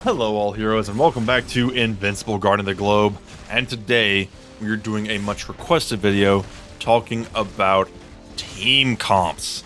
Hello all heroes and welcome back to Invincible Guarding the Globe, and today we are doing a much requested video talking about team comps.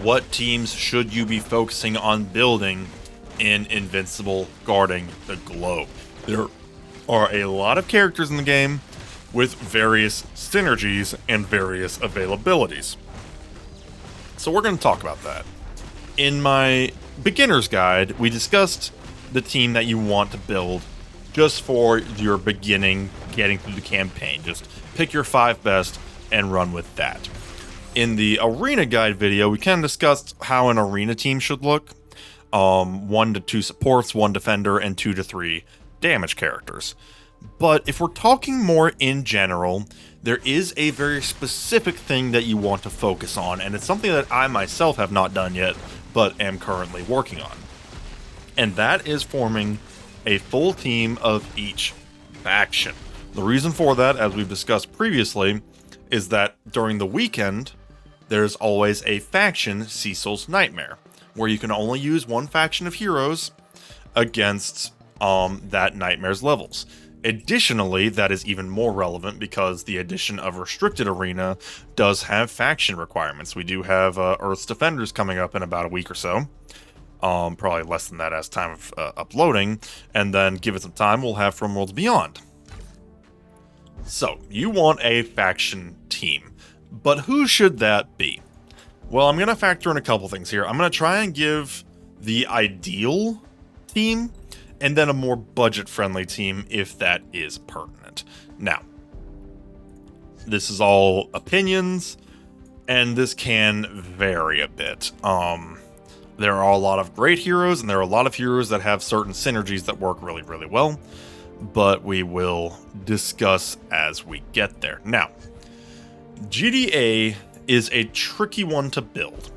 What teams should you be focusing on building in Invincible Guarding the Globe? There are a lot of characters in the game with various synergies and various availabilities. So we're going to talk about that. In my beginner's guide, we discussed the team that you want to build just for your beginning, getting through the campaign. Just pick your 5 best and run with that. In the arena guide video, we kind of discussed how an arena team should look. 1 to 2 supports, 1 defender, and 2 to 3 damage characters. But if we're talking more in general, there is a very specific thing that you want to focus on, and it's something that I myself have not done yet, but am currently working on. And that is forming a full team of each faction. The reason for that, as we've discussed previously, is that during the weekend, there's always a faction, Cecil's Nightmare, where you can only use one faction of heroes against that Nightmare's levels. Additionally, that is even more relevant because the addition of Restricted Arena does have faction requirements. We do have Earth's Defenders coming up in about a week or so. Probably less than that as time of uploading, and then give it some time, we'll have From Worlds Beyond. So, you want a faction team, but who should that be? Well, I'm going to factor in a couple things here. I'm going to try and give the ideal team, and then a more budget-friendly team if that is pertinent. Now, this is all opinions, and this can vary a bit. There are a lot of great heroes, and there are a lot of heroes that have certain synergies that work really, really well, but we will discuss as we get there. Now, GDA is a tricky one to build.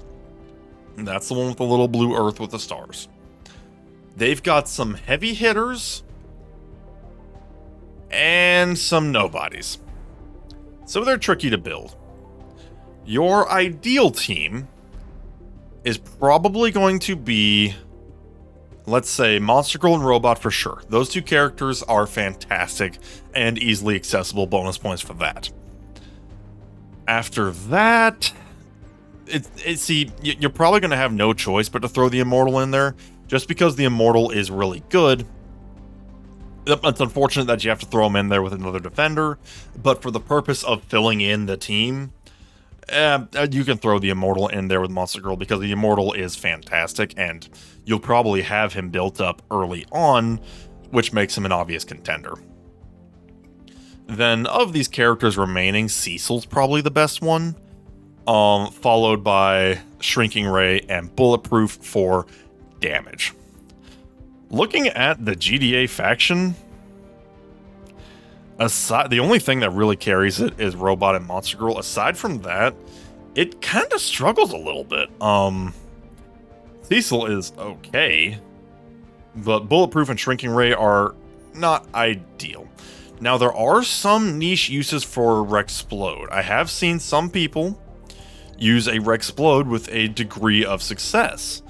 And that's the one with the little blue earth with the stars. They've got some heavy hitters and some nobodies. So they're tricky to build. Your ideal team is probably going to be, let's say, Monster Girl and Robot for sure. Those two characters are fantastic and easily accessible bonus points for that. After that, see, you're probably going to have no choice but to throw the Immortal in there, just because the Immortal is really good. It's unfortunate that you have to throw him in there with another defender, but for the purpose of filling in the team, you can throw the Immortal in there with Monster Girl because the Immortal is fantastic, and you'll probably have him built up early on, which makes him an obvious contender. Then, of these characters remaining, Cecil's probably the best one, followed by Shrinking Ray and Bulletproof for damage. Looking at the GDA faction, the only thing that really carries it is Robot and Monster Girl. Aside from that, it kind of struggles a little bit. Cecil is okay, but Bulletproof and Shrinking Ray are not ideal. Now, there are some niche uses for Rexplode. I have seen some people use a Rexplode with a degree of success.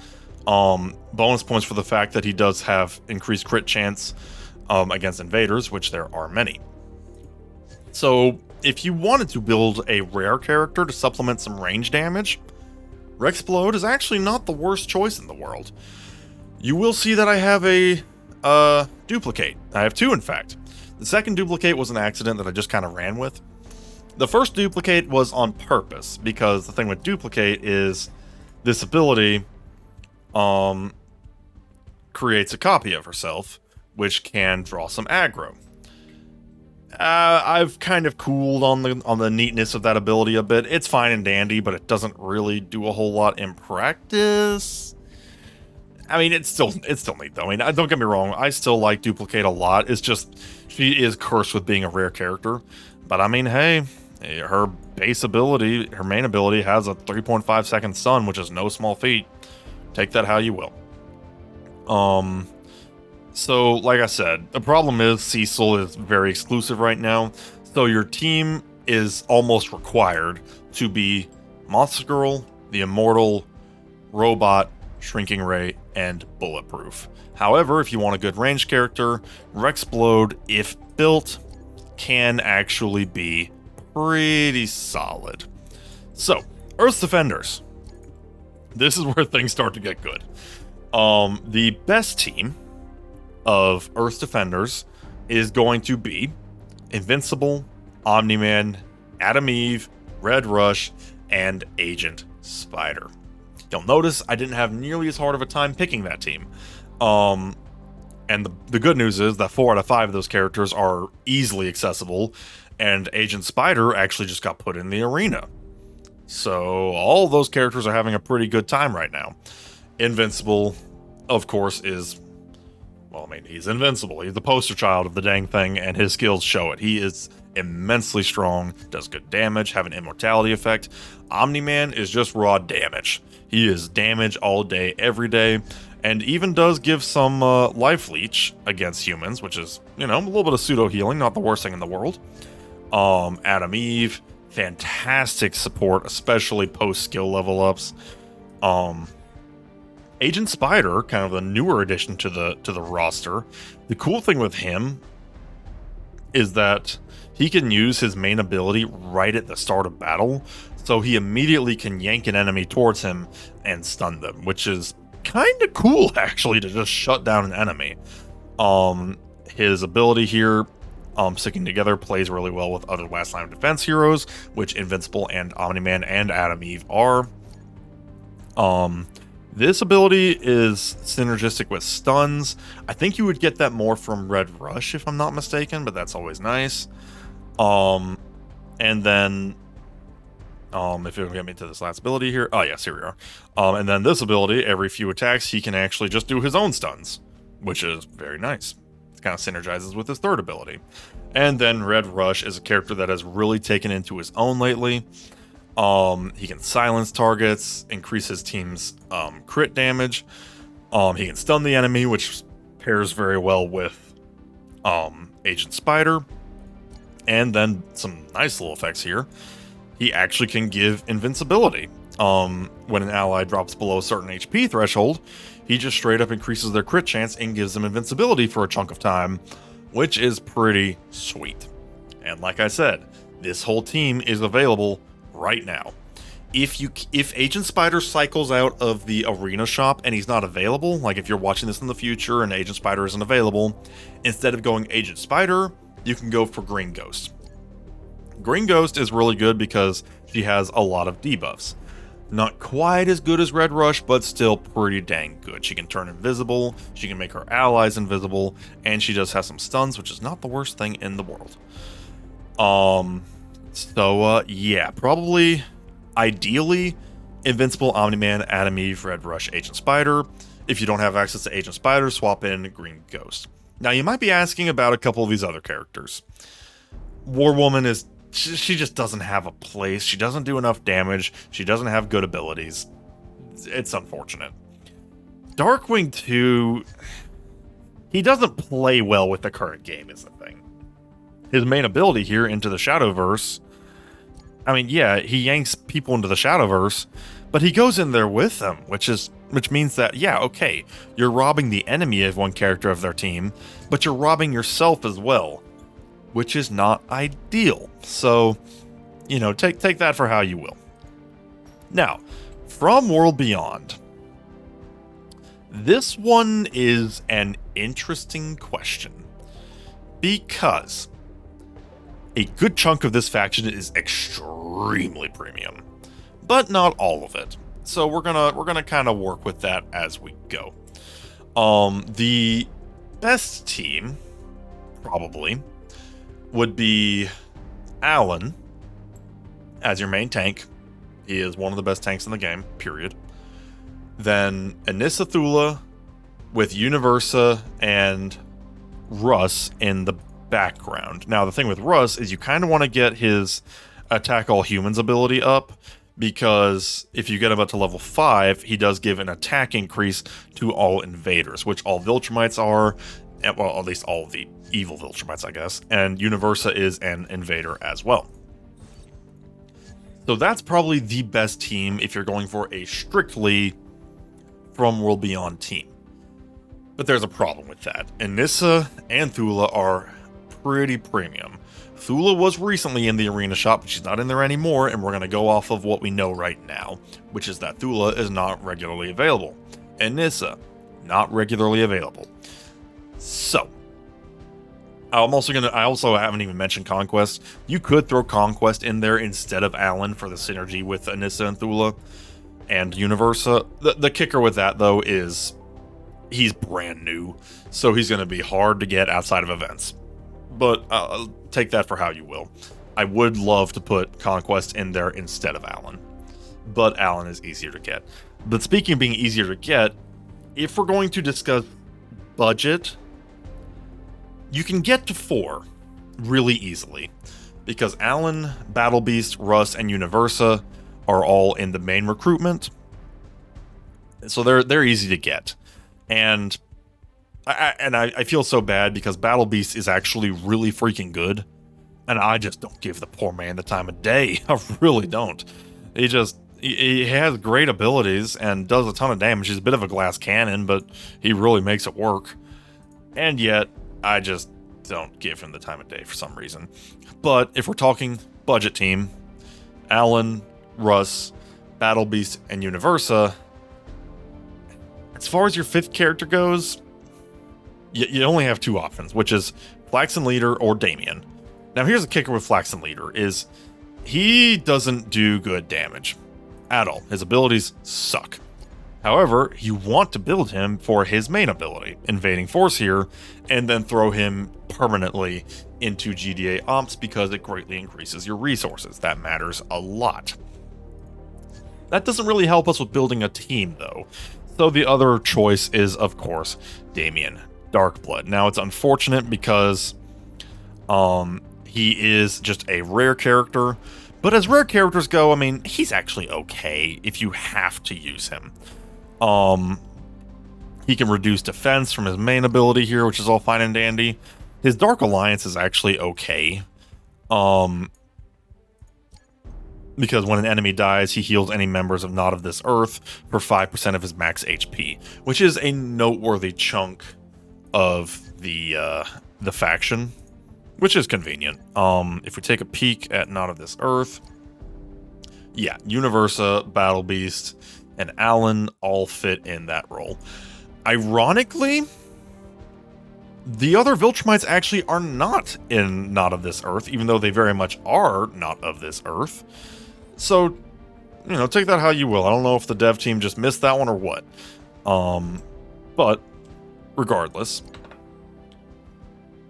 Bonus points for the fact that he does have increased crit chance against invaders, which there are many. So, if you wanted to build a rare character to supplement some range damage, Rexplode is actually not the worst choice in the world. You will see that I have a duplicate. I have 2, in fact. The second duplicate was an accident that I just kind of ran with. The first duplicate was on purpose, because the thing with duplicate is this ability creates a copy of herself, which can draw some aggro. I've kind of cooled on the neatness of that ability a bit. It's fine and dandy, but it doesn't really do a whole lot in practice. I mean, it's still neat though. I mean, don't get me wrong, I still like Duplicate a lot. It's just she is cursed with being a rare character. But I mean, hey, her base ability, her main ability, has a 3.5 second stun, which is no small feat. Take that how you will. So, like I said, the problem is Cecil is very exclusive right now, so your team is almost required to be Monster Girl, the Immortal, Robot, Shrinking Ray, and Bulletproof. However, if you want a good range character, Rexplode, if built, can actually be pretty solid. So, Earth's Defenders. This is where things start to get good. The best team of Earth's Defenders is going to be Invincible, Omni-Man, Adam Eve, Red Rush, and Agent Spider. You'll notice I didn't have nearly as hard of a time picking that team. And the good news is that 4 out of 5 of those characters are easily accessible, and Agent Spider actually just got put in the arena. So all those characters are having a pretty good time right now. Invincible, of course, is... well, I mean, he's invincible. He's the poster child of the dang thing, and his skills show it. He is immensely strong, does good damage, have an immortality effect. Omni-Man is just raw damage. He is damage all day, every day, and even does give some life leech against humans, which is, you know, a little bit of pseudo-healing, not the worst thing in the world. Adam Eve, fantastic support, especially post-skill level ups. Agent Spider, kind of the newer addition to the roster. The cool thing with him is that he can use his main ability right at the start of battle, so he immediately can yank an enemy towards him and stun them, which is kind of cool, actually, to just shut down an enemy. His ability here, sticking together, plays really well with other last line of defense heroes, which Invincible and Omni-Man and Adam Eve are. This ability is synergistic with stuns. I think you would get that more from Red Rush, if I'm not mistaken, but that's always nice. And then, if you'll get me to this last ability here. Oh, yes, here we are. And then this ability, every few attacks, he can actually just do his own stuns, which is very nice. It kind of synergizes with his third ability. And then Red Rush is a character that has really taken into his own lately. He can silence targets, increase his team's crit damage. He can stun the enemy, which pairs very well with Agent Spider. And then some nice little effects here. He actually can give invincibility. When an ally drops below a certain HP threshold, he just straight up increases their crit chance and gives them invincibility for a chunk of time, which is pretty sweet. And like I said, this whole team is available right now. If Agent Spider cycles out of the arena shop and he's not available, like if you're watching this in the future and Agent Spider isn't available, instead of going Agent Spider, you can go for Green Ghost. Green Ghost is really good because she has a lot of debuffs. Not quite as good as Red Rush, but still pretty dang good. She can turn invisible, she can make her allies invisible, and she does have some stuns, which is not the worst thing in the world. Yeah, probably, ideally, Invincible, Omni-Man, Adam Eve, Red Rush, Agent Spider. If you don't have access to Agent Spider, swap in Green Ghost. Now, you might be asking about a couple of these other characters. War Woman is... she just doesn't have a place. She doesn't do enough damage. She doesn't have good abilities. It's unfortunate. Darkwing 2... he doesn't play well with the current game, is the thing. His main ability here, Into the Shadowverse... I mean, yeah, he yanks people into the Shadowverse, but he goes in there with them, which means that, yeah, okay, you're robbing the enemy of one character of their team, but you're robbing yourself as well, which is not ideal. So, you know, take that for how you will. Now, from World Beyond, this one is an interesting question, because a good chunk of this faction is extremely premium, but not all of it. So we're gonna kind of work with that as we go. The best team probably would be Alan as your main tank. He is one of the best tanks in the game, period. Then Anissathula with Universa and Russ in the background. Now, the thing with Russ is you kind of want to get his attack all humans ability up, because if you get him up to level 5, he does give an attack increase to all invaders, which all Viltrumites are, well, at least all the evil Viltrumites, I guess, and Universa is an invader as well. So that's probably the best team if you're going for a strictly from World Beyond team. But there's a problem with that. Anissa and Thula are pretty premium. Thula was recently in the arena shop, but she's not in there anymore, and we're going to go off of what we know right now, which is that Thula is not regularly available. Anissa, not regularly available. So, I also haven't even mentioned Conquest. You could throw Conquest in there instead of Alan for the synergy with Anissa and Thula and Universa. The kicker with that, though, is he's brand new, so he's going to be hard to get outside of events. But take that for how you will. I would love to put Conquest in there instead of Alan, but Alan is easier to get. But speaking of being easier to get, if we're going to discuss budget, you can get to 4 really easily, because Alan, Battle Beast, Russ, and Universa are all in the main recruitment, so they're easy to get. And I feel so bad because Battle Beast is actually really freaking good, and I just don't give the poor man the time of day. I really don't. He has great abilities and does a ton of damage. He's a bit of a glass cannon, but he really makes it work. And yet, I just don't give him the time of day for some reason. But if we're talking budget team, Alan, Russ, Battle Beast, and Universa, as far as your 5th character goes, you only have 2 options, which is Flaxen Leader or Damien. Now here's the kicker with Flaxen Leader, is he doesn't do good damage at all. His abilities suck. However, you want to build him for his main ability, Invading Force here, and then throw him permanently into GDA Omps because it greatly increases your resources. That matters a lot. That doesn't really help us with building a team, though. So the other choice is, of course, Damien Darkblood. Now, it's unfortunate because he is just a rare character, but as rare characters go, I mean, he's actually okay if you have to use him. He can reduce defense from his main ability here, which is all fine and dandy. His Dark Alliance is actually okay. Because when an enemy dies, he heals any members of Not of This Earth for 5% of his max HP, which is a noteworthy chunk of the faction, which is convenient. If we take a peek at Not of This Earth, yeah, Universa, Battle Beast, and Alan all fit in that role. Ironically, the other Viltrumites actually are not in Not of This Earth, even though they very much are Not of This Earth. So, take that how you will. I don't know if the dev team just missed that one or what. But regardless,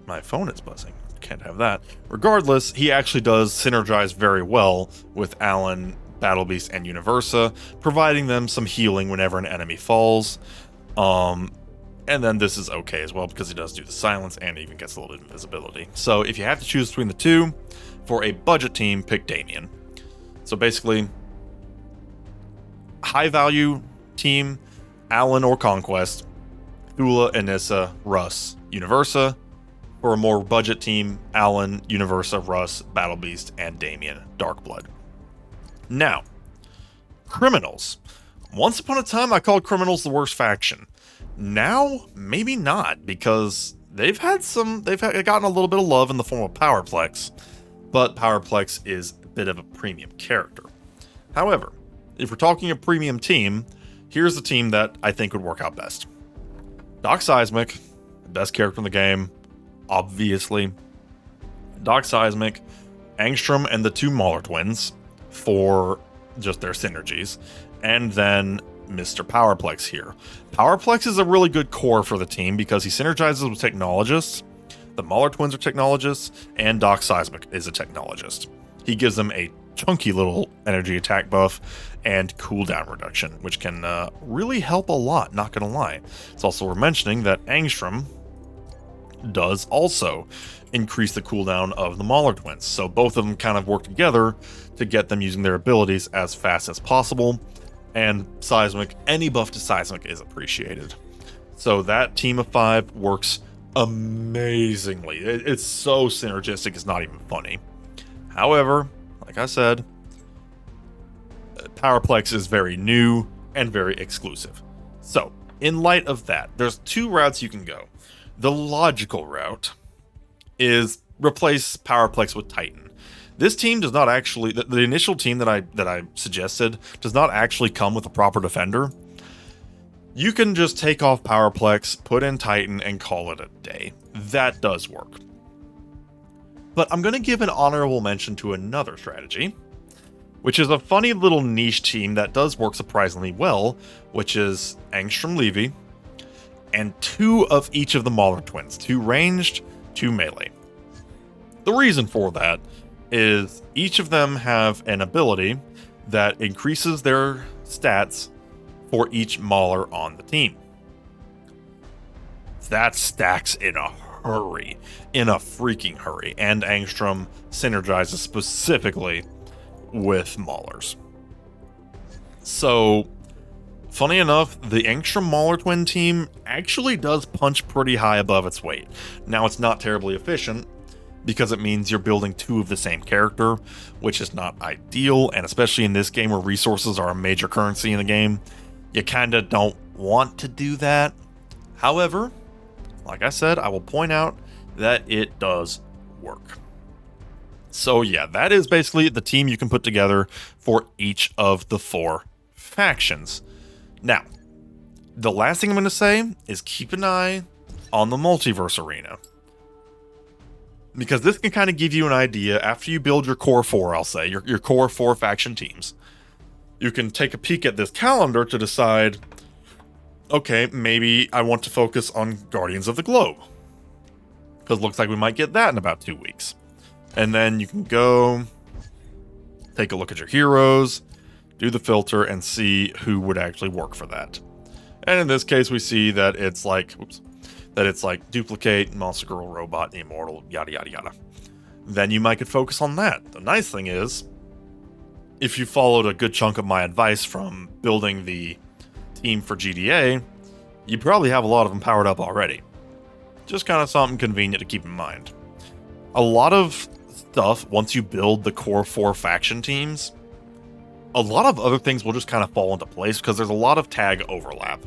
my phone is buzzing. Can't have that. Regardless, he actually does synergize very well with Alan, Battle Beast, and Universa, providing them some healing whenever an enemy falls. And then this is okay as well because he does do the silence and even gets a little bit of invisibility. So if you have to choose between the two, for a budget team, pick Damien. So basically, high value team, Alan or Conquest, Thula, Anissa, Russ, Universa. For a more budget team, Alan, Universa, Russ, Battle Beast, and Damien Darkblood. Now, criminals. Once upon a time, I called criminals the worst faction. Now, maybe not, because they've gotten a little bit of love in the form of Powerplex, but Powerplex is a bit of a premium character. However, if we're talking a premium team, here's the team that I think would work out best. Doc Seismic, the best character in the game, obviously. Doc Seismic, Angstrom, and the 2 Mauler twins for just their synergies, and then Mr. Powerplex here. Powerplex is a really good core for the team because he synergizes with technologists. The Mauler twins are technologists, and Doc Seismic is a technologist. He gives them a chunky little energy attack buff and cooldown reduction, which can really help a lot, not gonna lie. It's also worth mentioning that Angstrom does also increase the cooldown of the Mauler twins, so both of them kind of work together to get them using their abilities as fast as possible, and Seismic, any buff to Seismic is appreciated. So that team of 5 works amazingly. It's so synergistic, it's not even funny. However, like I said, Powerplex is very new and very exclusive. So, in light of that, there's two routes you can go. The logical route is replace Powerplex with Titan. This team does not actually, the initial team that I suggested does not actually come with a proper defender. You can just take off Powerplex, put in Titan, and call it a day. That does work. But I'm going to give an honorable mention to another strategy, which is a funny little niche team that does work surprisingly well, which is Angstrom Levy and 2 of each of the Mauler twins, 2 ranged, 2 melee. The reason for that is each of them have an ability that increases their stats for each Mauler on the team. That stacks in a hurry, in a freaking hurry, and Angstrom synergizes specifically with Maulers. So, funny enough, the Angstrom Mauler twin team actually does punch pretty high above its weight. Now, it's not terribly efficient, because it means you're building 2 of the same character, which is not ideal, and especially in this game where resources are a major currency in the game, you kinda don't want to do that. However, like I said, I will point out that it does work. So yeah, that is basically the team you can put together for each of the 4 factions. Now, the last thing I'm going to say is keep an eye on the multiverse arena, because this can kind of give you an idea after you build your core 4, I'll say, your core 4 faction teams. You can take a peek at this calendar to decide, okay, maybe I want to focus on Guardians of the Globe, because it looks like we might get that in about 2 weeks. And then you can go take a look at your heroes, do the filter, and see who would actually work for that. And in this case, we see that it's like, duplicate, monster girl, robot, immortal, yada yada yada. Then you might could focus on that. The nice thing is, if you followed a good chunk of my advice from building the team for GDA, you probably have a lot of them powered up already. Just kind of something convenient to keep in mind. A lot of stuff, once you build the core 4 faction teams, a lot of other things will just kind of fall into place because there's a lot of tag overlap,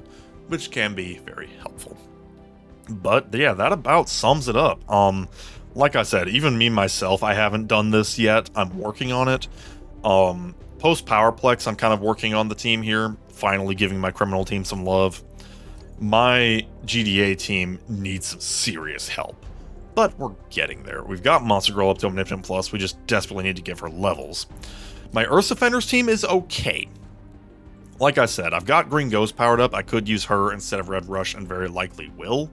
which can be very helpful. But yeah, that about sums it up. Like I said, even me myself, I haven't done this yet. I'm working on it. Post Powerplex, I'm kind of working on the team here, finally giving my criminal team some love. My GDA team needs some serious help, but we're getting there. We've got Monster Girl up to Omnipotent Plus, we just desperately need to give her levels. My Earth Defenders team is okay. Like I said, I've got Green Ghost powered up. I could use her instead of Red Rush, and very likely will.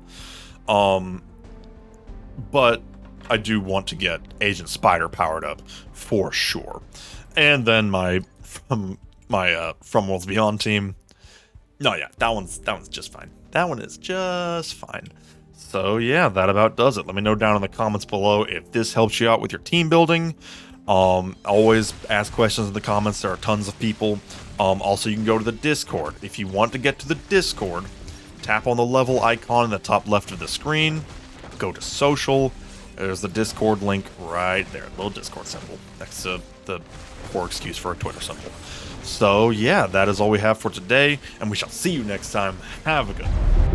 But I do want to get Agent Spider powered up for sure. And then my From Worlds Beyond team. No, yeah, that one's just fine. That one is just fine. So yeah, that about does it. Let me know down in the comments below if this helps you out with your team building. Always ask questions in the comments. There are tons of people. Also, you can go to the Discord. If you want to get to the Discord, tap on the level icon in the top left of the screen. Go to social. There's the Discord link right there. Little Discord symbol next to the poor excuse for a Twitter symbol. So yeah, that is all we have for today, and we shall see you next time. Have a good one.